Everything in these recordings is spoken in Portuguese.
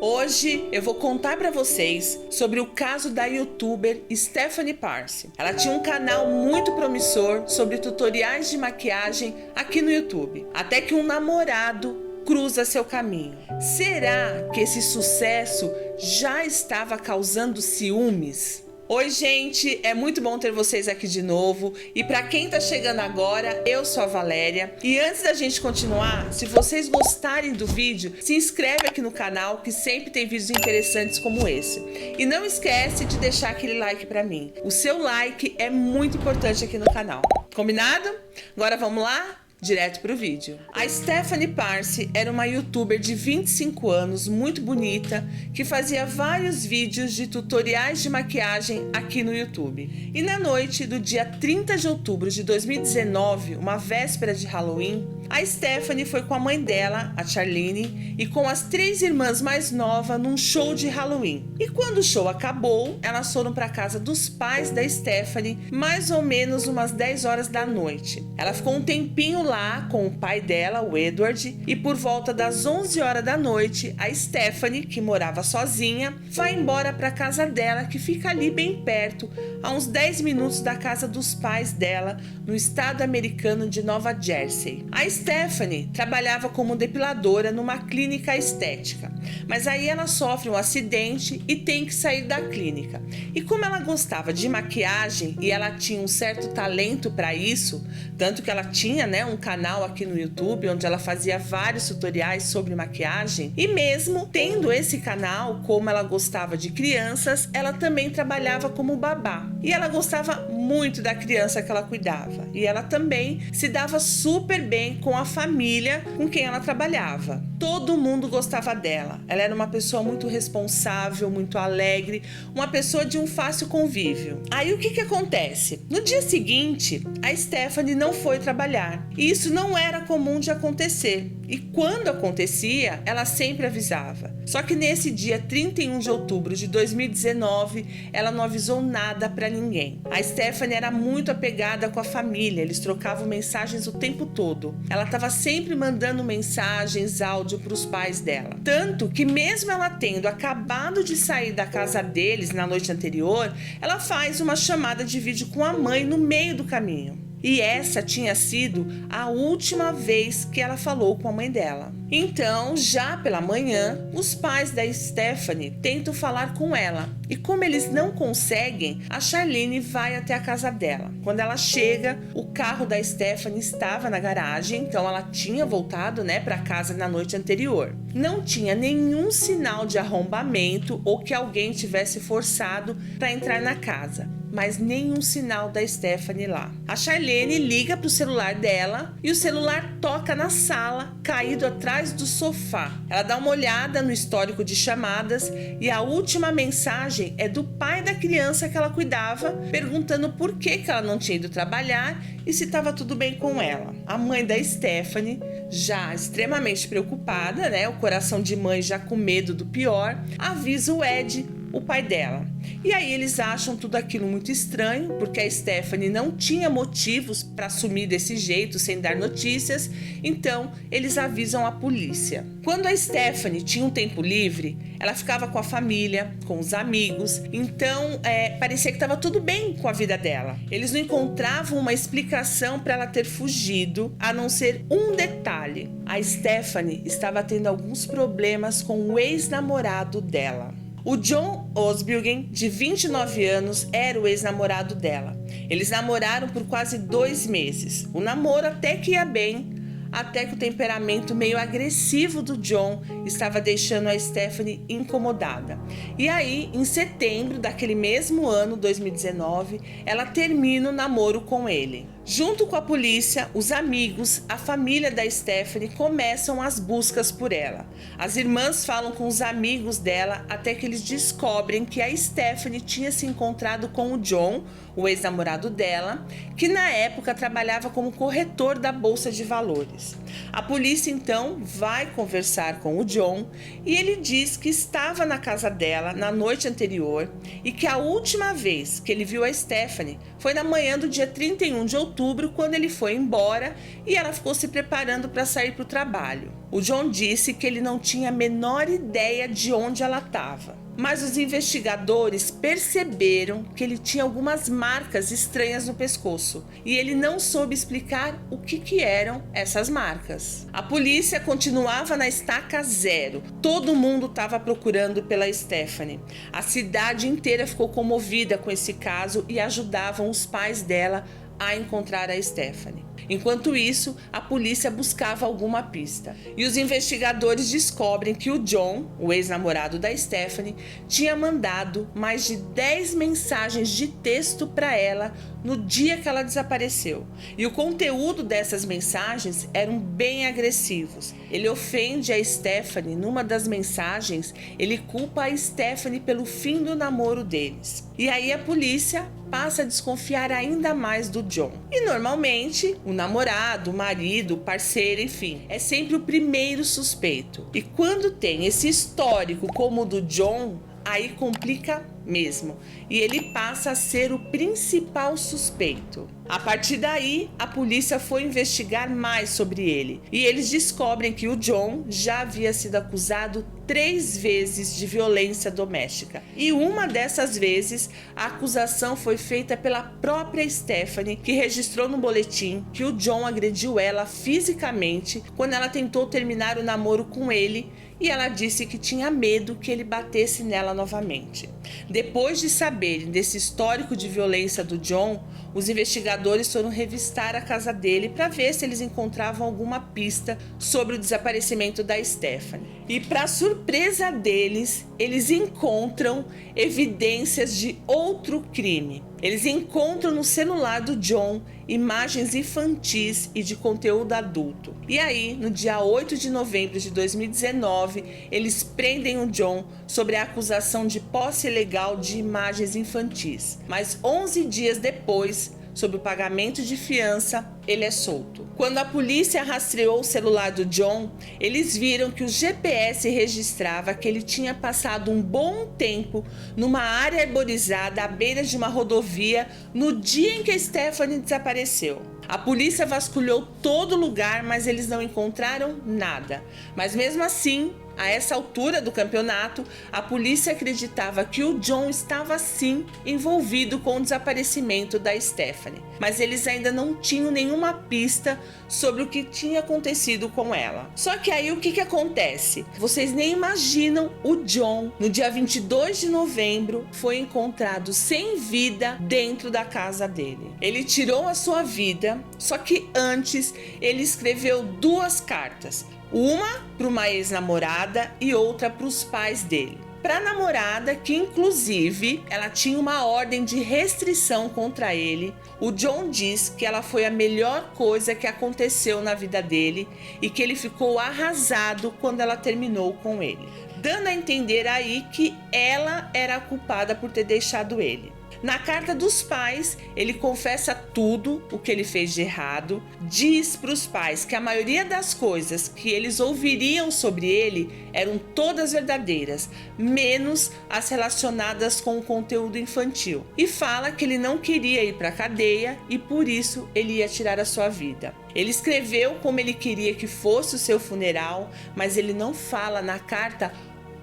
Hoje eu vou contar para vocês sobre o caso da youtuber Stephanie Parse. Ela tinha um canal muito promissor sobre tutoriais de maquiagem aqui no YouTube, até que um namorado cruza seu caminho. Será que esse sucesso já estava causando ciúmes? Oi gente, é muito bom ter vocês aqui de novo e para quem tá chegando agora, eu sou a Valéria e antes da gente continuar, se vocês gostarem do vídeo, se inscreve aqui no canal que sempre tem vídeos interessantes como esse e não esquece de deixar aquele like para mim, o seu like é muito importante aqui no canal, combinado? Agora vamos lá? Direto pro vídeo. A Stephanie Parse era uma youtuber de 25 anos, muito bonita, que fazia vários vídeos de tutoriais de maquiagem aqui no YouTube. E na noite do dia 30 de outubro de 2019, uma véspera de Halloween, a Stephanie foi com a mãe dela, a Charlene, e com as 3 irmãs mais novas num show de Halloween. E quando o show acabou, elas foram para casa dos pais da Stephanie, mais ou menos umas 10 horas da noite. Ela ficou um tempinho lá com o pai dela, o Edward, e por volta das 11 horas da noite, a Stephanie, que morava sozinha, vai embora para casa dela, que fica ali bem perto, a uns 10 minutos da casa dos pais dela, no estado americano de Nova Jersey. A Stephanie trabalhava como depiladora numa clínica estética, mas aí ela sofre um acidente e tem que sair da clínica. E como ela gostava de maquiagem e ela tinha um certo talento para isso, tanto que ela tinha, um canal aqui no YouTube onde ela fazia vários tutoriais sobre maquiagem, e mesmo tendo esse canal, como ela gostava de crianças, ela também trabalhava como babá. E ela gostava muito da criança que ela cuidava. E ela também se dava super bem com a família com quem ela trabalhava. Todo mundo gostava dela. Ela era uma pessoa muito responsável, muito alegre, uma pessoa de um fácil convívio. Aí o que acontece? No dia seguinte, a Stephanie não foi trabalhar. E isso não era comum de acontecer. E quando acontecia, ela sempre avisava. Só que nesse dia 31 de outubro de 2019, ela não avisou nada para ninguém. A Stephanie era muito apegada com a família, eles trocavam mensagens o tempo todo. Ela estava sempre mandando mensagens, áudio para os pais dela. Tanto que mesmo ela tendo acabado de sair da casa deles na noite anterior, ela faz uma chamada de vídeo com a mãe no meio do caminho. E essa tinha sido a última vez que ela falou com a mãe dela. Então, já pela manhã, os pais da Stephanie tentam falar com ela. E como eles não conseguem, a Charlene vai até a casa dela. Quando ela chega, o carro da Stephanie estava na garagem, então ela tinha voltado, para casa na noite anterior. Não tinha nenhum sinal de arrombamento ou que alguém tivesse forçado para entrar na casa. Mas nenhum sinal da Stephanie lá. A Charlene liga pro celular dela e o celular toca na sala, caído atrás do sofá. Ela dá uma olhada no histórico de chamadas e a última mensagem é do pai da criança que ela cuidava, perguntando por que ela não tinha ido trabalhar e se estava tudo bem com ela. A mãe da Stephanie, já extremamente preocupada, o coração de mãe já com medo do pior, avisa o Ed, o pai dela. E aí eles acham tudo aquilo muito estranho, porque a Stephanie não tinha motivos para sumir desse jeito, sem dar notícias, então eles avisam a polícia. Quando a Stephanie tinha um tempo livre, ela ficava com a família, com os amigos, então parecia que estava tudo bem com a vida dela. Eles não encontravam uma explicação para ela ter fugido, a não ser um detalhe. A Stephanie estava tendo alguns problemas com o ex-namorado dela. O John Osbilgen, de 29 anos, era o ex-namorado dela. Eles namoraram por quase 2 meses. O namoro até que ia bem, até que o temperamento meio agressivo do John estava deixando a Stephanie incomodada. E aí, em setembro daquele mesmo ano, 2019, ela termina o namoro com ele. Junto com a polícia, os amigos, a família da Stephanie começam as buscas por ela. As irmãs falam com os amigos dela até que eles descobrem que a Stephanie tinha se encontrado com o John, o ex-namorado dela, que na época trabalhava como corretor da Bolsa de Valores. A polícia então vai conversar com o John e ele diz que estava na casa dela na noite anterior e que a última vez que ele viu a Stephanie foi na manhã do dia 31 de outubro, quando ele foi embora e ela ficou se preparando para sair para o trabalho. O John disse que ele não tinha a menor ideia de onde ela estava. Mas os investigadores perceberam que ele tinha algumas marcas estranhas no pescoço e ele não soube explicar o que eram essas marcas. A polícia continuava na estaca zero. Todo mundo estava procurando pela Stephanie. A cidade inteira ficou comovida com esse caso e ajudavam os pais dela a encontrar a Stephanie. Enquanto isso, a polícia buscava alguma pista. E os investigadores descobrem que o John, o ex-namorado da Stephanie, tinha mandado mais de 10 mensagens de texto para ela no dia que ela desapareceu. E o conteúdo dessas mensagens eram bem agressivos. Ele ofende a Stephanie. Numa das mensagens, ele culpa a Stephanie pelo fim do namoro deles. E aí a polícia passa a desconfiar ainda mais do John. E normalmente, o namorado, o marido, o parceiro, enfim, é sempre o primeiro suspeito. E quando tem esse histórico como o do John, aí complica mesmo. E ele passa a ser o principal suspeito. A partir daí, a polícia foi investigar mais sobre ele. E eles descobrem que o John já havia sido acusado 3 vezes de violência doméstica. E uma dessas vezes, a acusação foi feita pela própria Stephanie, que registrou no boletim que o John agrediu ela fisicamente quando ela tentou terminar o namoro com ele. E ela disse que tinha medo que ele batesse nela novamente. Depois de saberem desse histórico de violência do John, os investigadores foram revistar a casa dele para ver se eles encontravam alguma pista sobre o desaparecimento da Stephanie. E para surpresa deles, eles encontram evidências de outro crime. Eles encontram no celular do John imagens infantis e de conteúdo adulto. E aí, no dia 8 de novembro de 2019, eles prendem o John sobre a acusação de posse ilegal de imagens infantis. Mas 11 dias depois, sob o pagamento de fiança, ele é solto. Quando a polícia rastreou o celular do John, eles viram que o GPS registrava que ele tinha passado um bom tempo numa área arborizada à beira de uma rodovia no dia em que a Stephanie desapareceu. A polícia vasculhou todo lugar, mas eles não encontraram nada. Mas mesmo assim, a essa altura do campeonato, a polícia acreditava que o John estava sim envolvido com o desaparecimento da Stephanie. Mas eles ainda não tinham nenhuma pista sobre o que tinha acontecido com ela. Só que aí o que acontece? Vocês nem imaginam, o John, no dia 22 de novembro, foi encontrado sem vida dentro da casa dele. Ele tirou a sua vida, só que antes ele escreveu 2 cartas. Uma para uma ex-namorada e outra para os pais dele. Para a namorada, que inclusive ela tinha uma ordem de restrição contra ele, o John diz que ela foi a melhor coisa que aconteceu na vida dele e que ele ficou arrasado quando ela terminou com ele, dando a entender aí que ela era a culpada por ter deixado ele. Na carta dos pais, ele confessa tudo o que ele fez de errado, diz para os pais que a maioria das coisas que eles ouviriam sobre ele eram todas verdadeiras, menos as relacionadas com o conteúdo infantil. E fala que ele não queria ir para a cadeia e por isso ele ia tirar a sua vida. Ele escreveu como ele queria que fosse o seu funeral, mas ele não fala na carta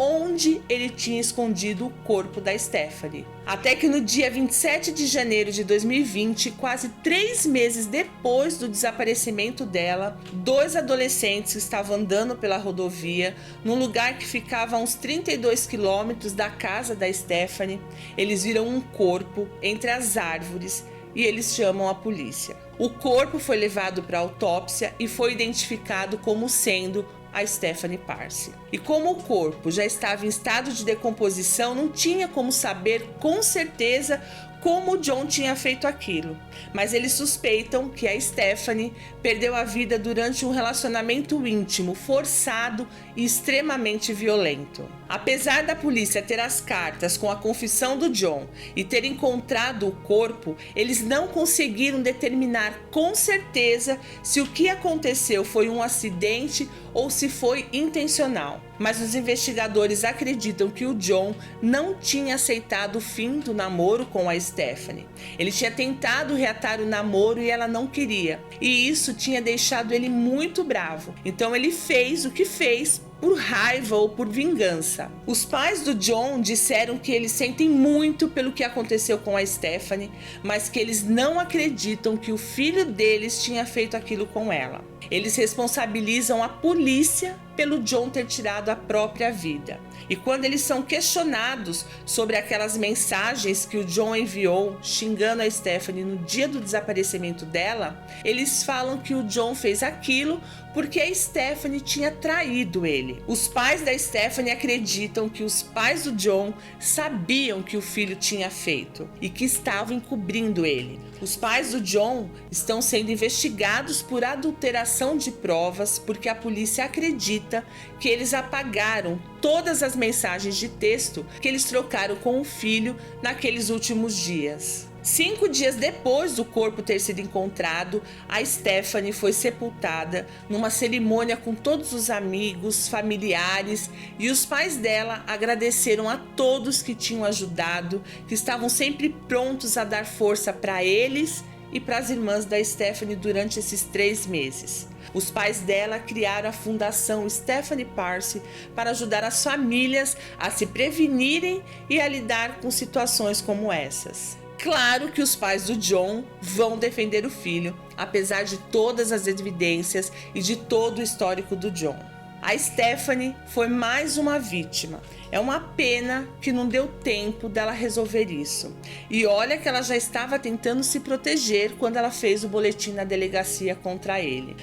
onde ele tinha escondido o corpo da Stephanie. Até que no dia 27 de janeiro de 2020, quase 3 meses depois do desaparecimento dela, 2 adolescentes que estavam andando pela rodovia, num lugar que ficava a uns 32 quilômetros da casa da Stephanie, eles viram um corpo entre as árvores e eles chamam a polícia. O corpo foi levado para autópsia e foi identificado como sendo a Stephanie Parsi. E como o corpo já estava em estado de decomposição, não tinha como saber com certeza como o John tinha feito aquilo. Mas eles suspeitam que a Stephanie perdeu a vida durante um relacionamento íntimo, forçado e extremamente violento. Apesar da polícia ter as cartas com a confissão do John e ter encontrado o corpo, eles não conseguiram determinar com certeza se o que aconteceu foi um acidente ou se foi intencional. Mas os investigadores acreditam que o John não tinha aceitado o fim do namoro com a Stephanie. Ele tinha tentado reatar o namoro e ela não queria. E isso tinha deixado ele muito bravo. Então ele fez o que fez por raiva ou por vingança. Os pais do John disseram que eles sentem muito pelo que aconteceu com a Stephanie, mas que eles não acreditam que o filho deles tinha feito aquilo com ela. Eles responsabilizam a polícia pelo John ter tirado a própria vida. E quando eles são questionados sobre aquelas mensagens que o John enviou xingando a Stephanie no dia do desaparecimento dela, eles falam que o John fez aquilo porque a Stephanie tinha traído ele. Os pais da Stephanie acreditam que os pais do John sabiam que o filho tinha feito e que estavam encobrindo ele. Os pais do John estão sendo investigados por adulteração de provas porque a polícia acredita que eles apagaram todas as mensagens de texto que eles trocaram com o filho naqueles últimos dias. 5 dias depois do corpo ter sido encontrado, a Stephanie foi sepultada numa cerimônia com todos os amigos, familiares, e os pais dela agradeceram a todos que tinham ajudado, que estavam sempre prontos a dar força para eles e para as irmãs da Stephanie durante esses 3 meses. Os pais dela criaram a Fundação Stephanie Parsi para ajudar as famílias a se prevenirem e a lidar com situações como essas. Claro que os pais do John vão defender o filho, apesar de todas as evidências e de todo o histórico do John. A Stephanie foi mais uma vítima. É uma pena que não deu tempo dela resolver isso. E olha que ela já estava tentando se proteger quando ela fez o boletim na delegacia contra ele.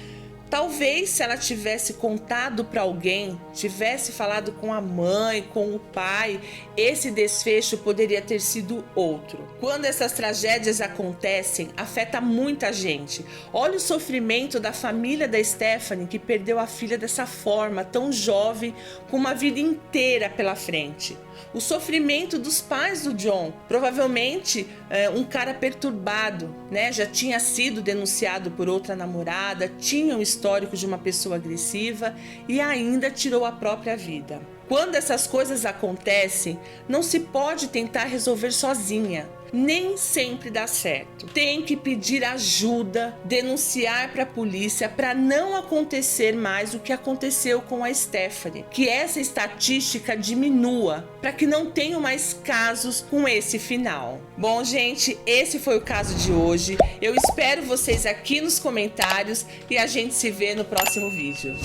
Talvez se ela tivesse contado para alguém, tivesse falado com a mãe, com o pai, esse desfecho poderia ter sido outro. Quando essas tragédias acontecem, afeta muita gente. Olha o sofrimento da família da Stephanie, que perdeu a filha dessa forma, tão jovem, com uma vida inteira pela frente. O sofrimento dos pais do John, provavelmente um cara perturbado, né? Já tinha sido denunciado por outra namorada, tinha um histórico de uma pessoa agressiva e ainda tirou a própria vida. Quando essas coisas acontecem, não se pode tentar resolver sozinha. Nem sempre dá certo. Tem que pedir ajuda, denunciar para a polícia para não acontecer mais o que aconteceu com a Stephanie. Que essa estatística diminua, para que não tenham mais casos com esse final. Bom, gente, esse foi o caso de hoje. Eu espero vocês aqui nos comentários e a gente se vê no próximo vídeo.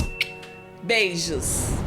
Beijos!